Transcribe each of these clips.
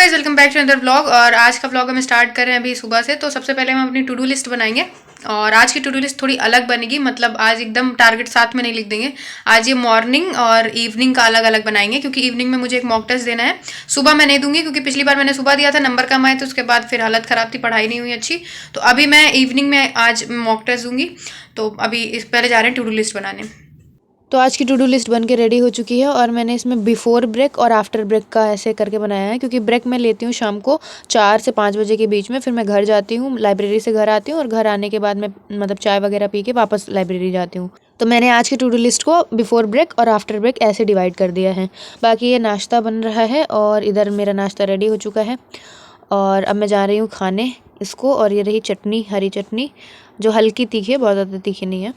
Guys, welcome back to another vlog. और आज का व्लॉग हम स्टार्ट कर रहे हैं अभी सुबह से। तो सबसे पहले हम अपनी टू डू लिस्ट बनाएंगे और आज की टू डू लिस्ट थोड़ी अलग बनेगी। मतलब आज एकदम टारगेट साथ में नहीं लिख देंगे। आज ये मॉर्निंग और इवनिंग का अलग अलग बनाएंगे, क्योंकि इवनिंग में मुझे एक मॉक टेस्ट देना है। सुबह मैं नहीं दूंगी क्योंकि पिछली बार मैंने सुबह दिया था, नंबर कम आए तो उसके बाद फिर हालत ख़राब थी, पढ़ाई नहीं हुई अच्छी। तो अभी मैं इवनिंग में आज मॉक टेस्ट दूंगी। तो अभी इस पहले जा रहे हैं टू डू लिस्ट बनाने। तो आज की टू डू लिस्ट बन के रेडी हो चुकी है और मैंने इसमें बिफोर ब्रेक और आफ्टर ब्रेक का ऐसे करके बनाया है, क्योंकि ब्रेक मैं लेती हूँ शाम को 4 से 5 बजे के बीच में। फिर मैं घर जाती हूँ, लाइब्रेरी से घर आती हूँ और घर आने के बाद मैं मतलब चाय वगैरह पी के वापस लाइब्रेरी जाती हूँ। तो मैंने आज की टू डू लिस्ट को बिफोर ब्रेक और आफ्टर ब्रेक ऐसे डिवाइड कर दिया है। बाकी ये नाश्ता बन रहा है और इधर मेरा नाश्ता रेडी हो चुका है और अब मैं जा रही हूँ खाने इसको। और ये रही चटनी, हरी चटनी, जो हल्की तीखी है, बहुत ज़्यादा तीखी नहीं है।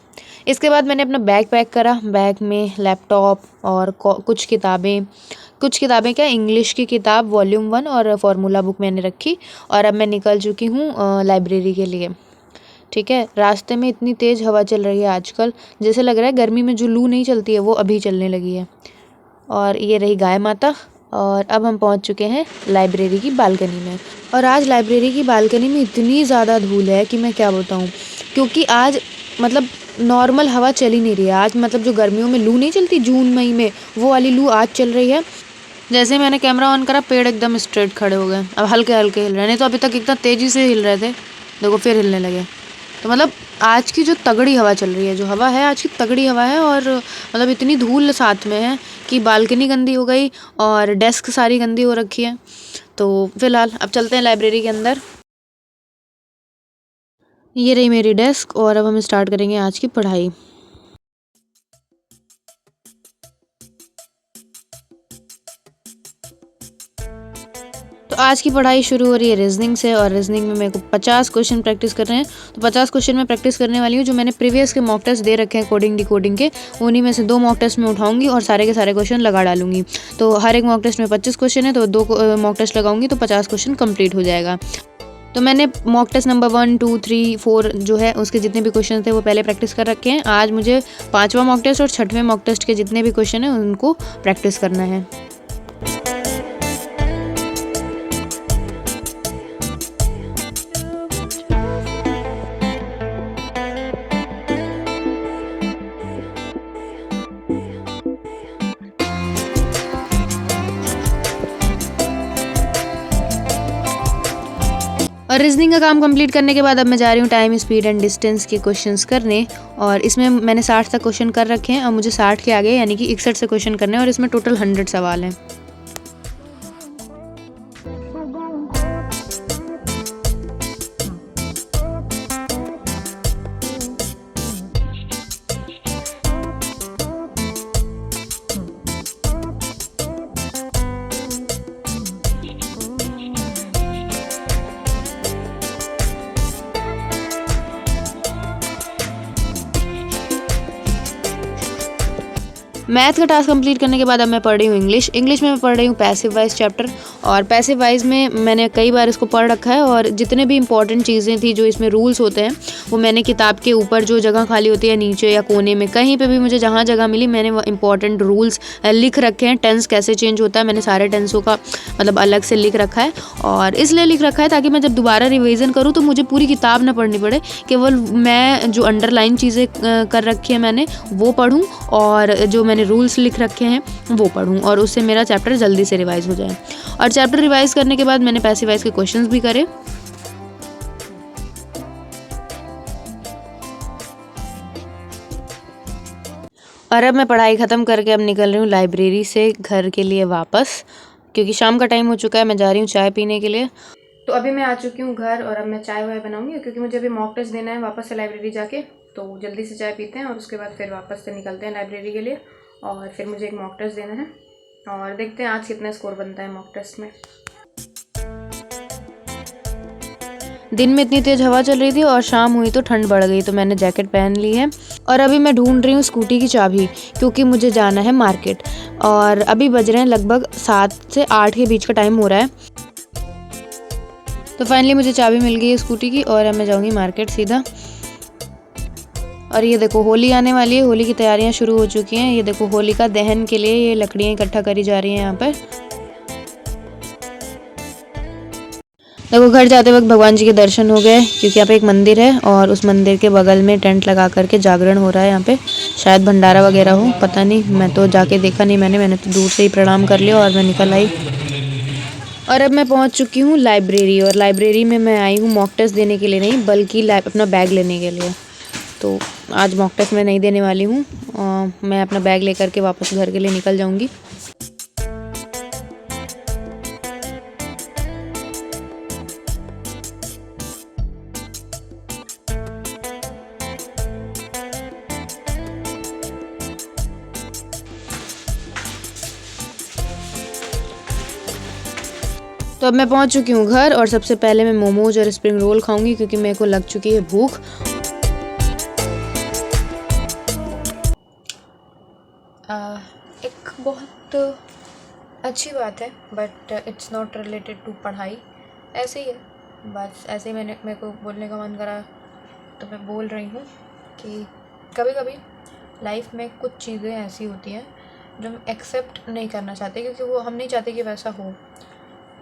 इसके बाद मैंने अपना बैग पैक करा। बैग में लैपटॉप और कुछ किताबें क्या, इंग्लिश की किताब वॉल्यूम 1 और फार्मूला बुक मैंने रखी। और अब मैं निकल चुकी हूँ लाइब्रेरी के लिए। ठीक है, रास्ते में इतनी तेज़ हवा चल रही है आजकल, जैसे लग रहा है गर्मी में जो लू नहीं चलती है वो अभी चलने लगी है। और ये रही गाय माता। और अब हम पहुंच चुके हैं लाइब्रेरी की बालकनी में। और आज लाइब्रेरी की बालकनी में इतनी ज़्यादा धूल है कि मैं क्या बताऊं, क्योंकि आज मतलब नॉर्मल हवा चल ही नहीं रही है। आज मतलब जो गर्मियों में लू नहीं चलती जून मई में, वो वाली लू आज चल रही है। जैसे मैंने कैमरा ऑन करा, पेड़ एकदम स्ट्रेट खड़े हो गए। अब हल्के हल्के हिल रहे हैं, नहीं तो अभी तक इतना तेज़ी से हिल रहे थे, देखो फिर हिलने लगे। तो मतलब आज की जो तगड़ी हवा चल रही है, जो हवा है आज की तगड़ी हवा है। और मतलब इतनी धूल साथ में है कि बालकनी गंदी हो गई और डेस्क सारी गंदी हो रखी है। तो फिलहाल अब चलते हैं लाइब्रेरी के अंदर। ये रही मेरी डेस्क और अब हम स्टार्ट करेंगे आज की पढ़ाई। तो आज की पढ़ाई शुरू हो रही है रीजनिंग से। और रीजनिंग में मेरे को 50 क्वेश्चन प्रैक्टिस करने हैं। तो 50 क्वेश्चन में प्रैक्टिस करने वाली हूँ, जो मैंने प्रीवियस के मॉक टेस्ट दे रखे हैं कोडिंग डिकोडिंग के, उन्हीं में से 2 मॉक टेस्ट में उठाऊंगी और सारे के सारे क्वेश्चन लगा डालूंगी। तो हर एक मॉक टेस्ट में 25 क्वेश्चन है, तो 2 मॉक टेस्ट लगाऊंगी तो 50 क्वेश्चन कंप्लीट हो जाएगा। तो मैंने मॉक टेस्ट नंबर 1, 2, 3, 4 जो है उसके जितने भी क्वेश्चन थे वो पहले प्रैक्टिस कर रखे हैं। आज मुझे 5वां मॉक टेस्ट और 6वें मॉक टेस्ट के जितने भी क्वेश्चन हैं उनको प्रैक्टिस करना है। और रीजनिंग का काम कंप्लीट करने के बाद अब मैं जा रही हूँ टाइम, स्पीड एंड डिस्टेंस के क्वेश्चंस करने। और इसमें मैंने 60 तक क्वेश्चन कर रखे हैं और मुझे 60 के आगे यानी कि 61 से क्वेश्चन करने हैं। और इसमें टोटल 100 सवाल हैं। मैथ का टास्क कंप्लीट करने के बाद अब मैं पढ़ रही हूँ इंग्लिश में मैं पढ़ रही हूँ पैसिव वाइज चैप्टर। और पैसिव वाइज में मैंने कई बार इसको पढ़ रखा है और जितने भी इंपॉर्टेंट चीज़ें थी जो इसमें रूल्स होते हैं वो मैंने किताब के ऊपर जो जगह खाली होती है नीचे या कोने में कहीं पे भी मुझे जहाँ जगह मिली मैंने वो इंपॉर्टेंट रूल्स लिख रखे हैं। टेंस कैसे चेंज होता है मैंने सारे टेंसों का मतलब अलग से लिख रखा है। और इसलिए लिख रखा है ताकि मैं जब दोबारा रिविज़न करूँ तो मुझे पूरी किताब ना पढ़नी पड़े, केवल मैं जो अंडरलाइन चीज़ें कर रखी है मैंने वो पढ़ूँ और जो मैंने रूल्स लिख रखे हैं वो पढूं, और उससे मेरा चैप्टर जल्दी से रिवाइज हो जाए। और चैप्टर रिवाइज करने के बाद मैंने पैसिव वाइज के क्वेश्चंस भी करे। और अब मैं पढ़ाई ख़त्म करके अब निकल रही हूँ लाइब्रेरी से घर के लिए वापस, क्योंकि शाम का टाइम हो चुका है। मैं जा रही हूँ चाय पीने के लिए। तो अभी मैं आ चुकी हूँ घर और अब मैं चाय वाय बनाऊंगी, क्योंकि मुझे अभी मॉक टेस्ट देना है वापस से लाइब्रेरी जाके। तो जल्दी से चाय पीते हैं और उसके बाद फिर वापस से निकलते हैं लाइब्रेरी के लिए। और फिर मुझे एक मॉक टेस्ट देना है और देखते हैं आज कितना स्कोर बनता है मॉक टेस्ट में। दिन में इतनी तेज़ हवा चल रही थी और शाम हुई तो ठंड बढ़ गई, तो मैंने जैकेट पहन ली है। और अभी मैं ढूंढ रही हूँ स्कूटी की चाबी, क्योंकि मुझे जाना है मार्केट। और अभी बज रहे हैं लगभग 7 से 8 के बीच का टाइम हो रहा है। तो फाइनली मुझे चाबी मिल गई है स्कूटी की और अब मैं जाऊँगी मार्केट सीधा। और ये देखो होली आने वाली है, होली की तैयारियां शुरू हो चुकी हैं। ये देखो होलिका दहन के लिए ये लकड़ियाँ इकट्ठा करी जा रही हैं यहाँ पर। देखो घर जाते वक्त भगवान जी के दर्शन हो गए, क्योंकि यहाँ पे एक मंदिर है और उस मंदिर के बगल में टेंट लगा करके जागरण हो रहा है। यहाँ पे शायद भंडारा वगैरह हो, पता नहीं, मैं तो जाके देखा नहीं, मैंने तो दूर से ही प्रणाम कर लिया और मैं निकल आई। और अब मैं पहुँच चुकी हूँ लाइब्रेरी, और लाइब्रेरी में मैं आई हूँ मॉक टेस्ट देने के लिए नहीं, बल्कि अपना बैग लेने के लिए। तो आज मॉक टेस्ट मैं नहीं देने वाली हूँ, मैं अपना बैग लेकर के वापस घर के लिए निकल जाऊँगी। तो अब मैं पहुंच चुकी हूँ घर, और सबसे पहले मैं मोमोज और स्प्रिंग रोल खाऊंगी, क्योंकि मेरे को लग चुकी है भूख। एक बहुत अच्छी बात है, but it's not related to पढ़ाई, ऐसे ही है, बस ऐसे ही मेरे को बोलने का मन करा तो मैं बोल रही हूँ कि कभी कभी लाइफ में कुछ चीज़ें ऐसी होती हैं जो हम एक्सेप्ट नहीं करना चाहते, क्योंकि वो हम नहीं चाहते कि वैसा हो,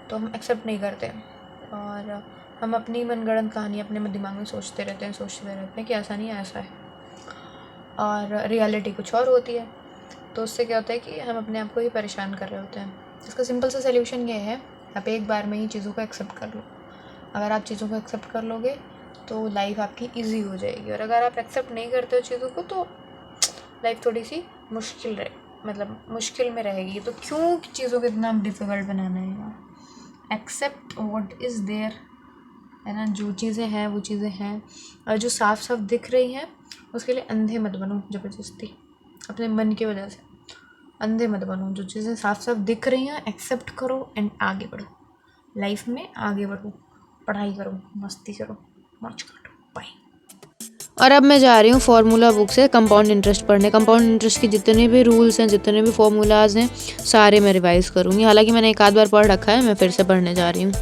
तो हम एक्सेप्ट नहीं करते, और हम अपनी मनगढ़ंत कहानी अपने दिमाग में सोचते रहते हैं कि ऐसा नहीं है, ऐसा है, और रियलिटी कुछ और होती है। तो उससे क्या होता है कि हम अपने आप को ही परेशान कर रहे होते हैं। इसका सिंपल सा सल्यूशन ये है, आप एक बार में ही चीज़ों को एक्सेप्ट कर लो। अगर आप चीज़ों को एक्सेप्ट कर लोगे तो लाइफ आपकी ईजी हो जाएगी, और अगर आप एक्सेप्ट नहीं करते हो चीज़ों को तो लाइफ थोड़ी सी मुश्किल में रहेगी। तो क्यों चीज़ों को इतना डिफ़िकल्ट बनाना है यार? एक्सेप्ट व्हाट इज़ देयर, है ना, जो चीज़ें हैं वो चीज़ें हैं, और जो साफ साफ दिख रही हैं उसके लिए अंधे मत बनो ज़बरदस्ती, अपने मन की वजह से अंधे मत बनो। जो चीज़ें साफ साफ दिख रही हैं एक्सेप्ट करो एंड आगे बढ़ो, लाइफ में आगे बढ़ो, पढ़ाई करो, मस्ती करो, मौज करो, बाय। और अब मैं जा रही हूँ फार्मूला बुक से कंपाउंड इंटरेस्ट पढ़ने। कंपाउंड इंटरेस्ट के जितने भी रूल्स हैं, जितने भी फार्मूलाज हैं, सारे मैं रिवाइज़ करूँगी। हालांकि मैंने एक आध बार पढ़ रखा है, मैं फिर से पढ़ने जा रही हूँ।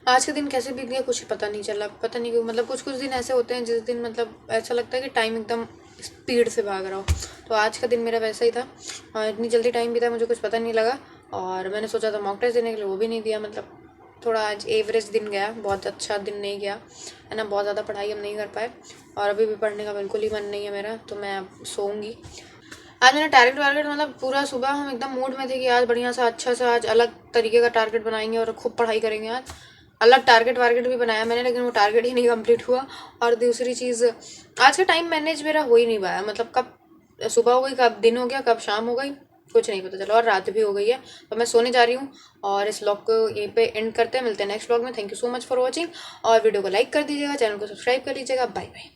आज के दिन कैसे बीत गया कुछ पता नहीं चला, पता नहीं क्यों, मतलब कुछ दिन ऐसे होते हैं जिस दिन मतलब ऐसा लगता है कि टाइम एकदम स्पीड से भाग रहा हो। तो आज का दिन मेरा वैसा ही था, और इतनी जल्दी टाइम बीता मुझे कुछ पता नहीं लगा। और मैंने सोचा था मॉक टेस्ट देने के लिए, वो भी नहीं दिया, मतलब थोड़ा आज एवरेज दिन गया, बहुत अच्छा दिन नहीं गया, है ना। बहुत ज़्यादा पढ़ाई हम नहीं कर पाए, और अभी भी पढ़ने का बिल्कुल ही मन नहीं है मेरा, तो मैं अब सोऊंगी। आज मैंने टारगेट मतलब पूरा सुबह हम एकदम मूड में थे कि आज बढ़िया सा अच्छा सा आज अलग तरीके का टारगेट बनाएंगे और खूब पढ़ाई करेंगे। आज अलग टारगेट भी बनाया मैंने, लेकिन वो टारगेट ही नहीं कंप्लीट हुआ। और दूसरी चीज़, आज का टाइम मैनेज मेरा हो ही नहीं पाया, मतलब कब सुबह हो गई, कब दिन हो गया, कब शाम हो गई, कुछ नहीं पता चला, और रात भी हो गई है। तो मैं सोने जा रही हूँ, और इस व्लॉग को यहीं पे एंड करते हैं। मिलते हैं नेक्स्ट व्लॉग में। Thank you so much for watching, और वीडियो को लाइक कर दीजिएगा, चैनल को सब्सक्राइब कर लीजिएगा। Bye bye.